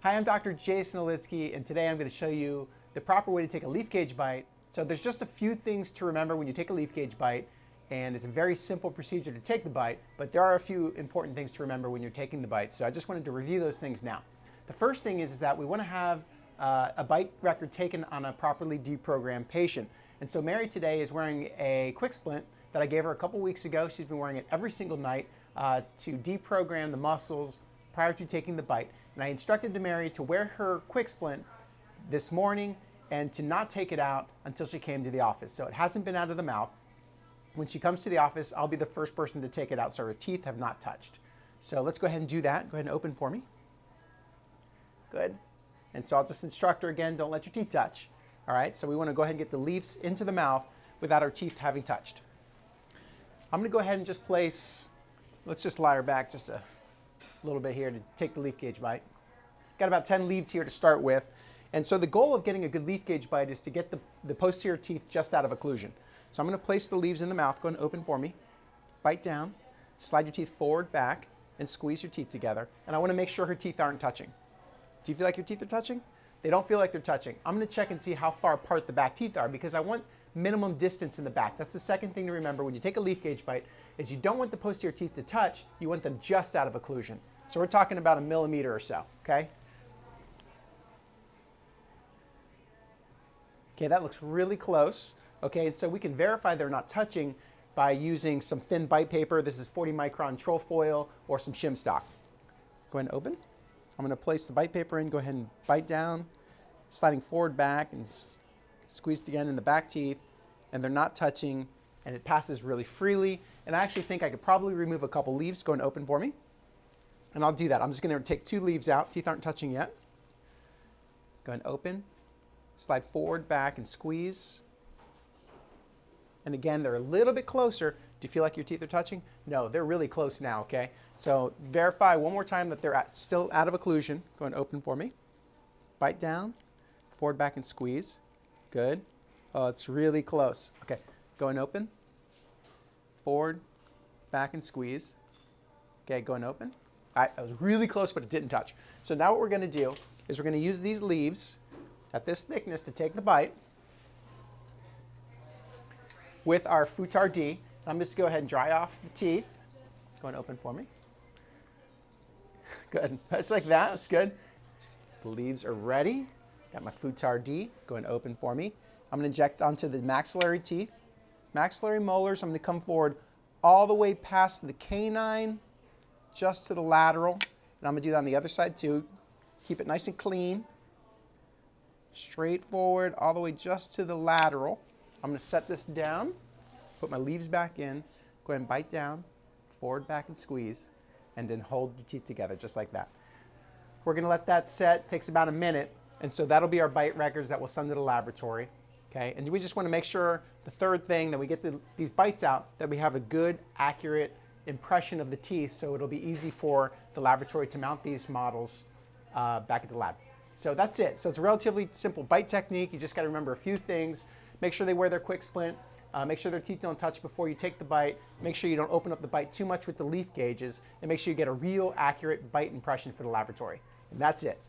Hi, I'm Dr. Jason Olitsky, and today I'm going to show you the proper way to take a leaf gauge bite. So there's just a few things to remember when you take a leaf gauge bite, and it's a very simple procedure to take the bite, but there are a few important things to remember when you're taking the bite. So I just wanted to review those things now. The first thing is that we want to have a bite record taken on a properly deprogrammed patient. And so Mary today is wearing a quick splint that I gave her a couple weeks ago. She's been wearing it every single night to deprogram the muscles prior to taking the bite. And I instructed Mary to wear her quick splint this morning and to not take it out until she came to the office. So it hasn't been out of the mouth. When she comes to the office, I'll be the first person to take it out so her teeth have not touched. So let's go ahead and do that. Go ahead and open for me. Good. And so I'll just instruct her again, don't let your teeth touch. All right, so we want to go ahead and get the leaves into the mouth without our teeth having touched. I'm going to go ahead and just place, let's just lie her back just a little bit here to take the leaf gauge bite. Got about 10 leaves here to start with. And so the goal of getting a good leaf gauge bite is to get the posterior teeth just out of occlusion. So I'm going to place the leaves in the mouth. Go ahead and open for me. Bite down, slide your teeth forward, back, and squeeze your teeth together. And I want to make sure her teeth aren't touching. Do you feel like your teeth are touching? They don't feel like they're touching. I'm going to check and see how far apart the back teeth are because I want minimum distance in the back. That's the second thing to remember when you take a leaf gauge bite is you don't want the posterior teeth to touch, you want them just out of occlusion. So we're talking about 1 millimeter or so, okay? Okay, that looks really close. Okay, and so we can verify they're not touching by using some thin bite paper. This is 40 micron troll foil or some shim stock. Go ahead and open. I'm going to place the bite paper in. Go ahead and bite down, sliding forward, back, and squeezed again in the back teeth, and they're not touching, and it passes really freely. And I actually think I could probably remove a couple leaves. Go ahead and open for me. And I'll do that. I'm just going to take 2 leaves out. Teeth aren't touching yet. Go ahead and open. Slide forward, back, and squeeze. And again, they're a little bit closer. Do you feel like your teeth are touching? No, they're really close now, okay? So verify one more time that they're still out of occlusion. Go ahead and open for me. Bite down, forward, back, and squeeze. Good. Oh, it's really close. Okay, go and open. Forward, back, and squeeze. Okay, go and open. All right, that was really close, but it didn't touch. So now what we're going to do is we're going to use these leaves at this thickness to take the bite with our Futar D. I'm just going to go ahead and dry off the teeth. Go and open for me. Good. Just like that. That's good. The leaves are ready. Got my Futar D. Go and open for me. I'm going to inject onto the maxillary teeth. Maxillary molars, I'm going to come forward all the way past the canine, just to the lateral. And I'm going to do that on the other side too. Keep it nice and clean. Straight forward, all the way just to the lateral. I'm going to set this down, put my leaves back in, go ahead and bite down, forward, back, and squeeze, and then hold your teeth together just like that. We're going to let that set. It takes about a minute, and so that'll be our bite records that we'll send to the laboratory. Okay, and we just want to make sure, the third thing, that we get these bites out, that we have a good, accurate impression of the teeth, so it'll be easy for the laboratory to mount these models back at the lab. So that's it. So it's a relatively simple bite technique. You just got to remember a few things. Make sure they wear their quick splint. Make sure their teeth don't touch before you take the bite. Make sure you don't open up the bite too much with the leaf gauges. And make sure you get a real accurate bite impression for the laboratory. And that's it.